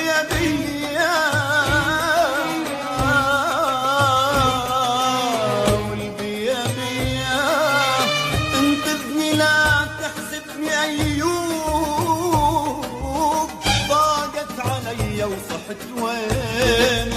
بيا والبيا بيا انقذني لا تحسبني أيوب ضاقت علي وصحت وين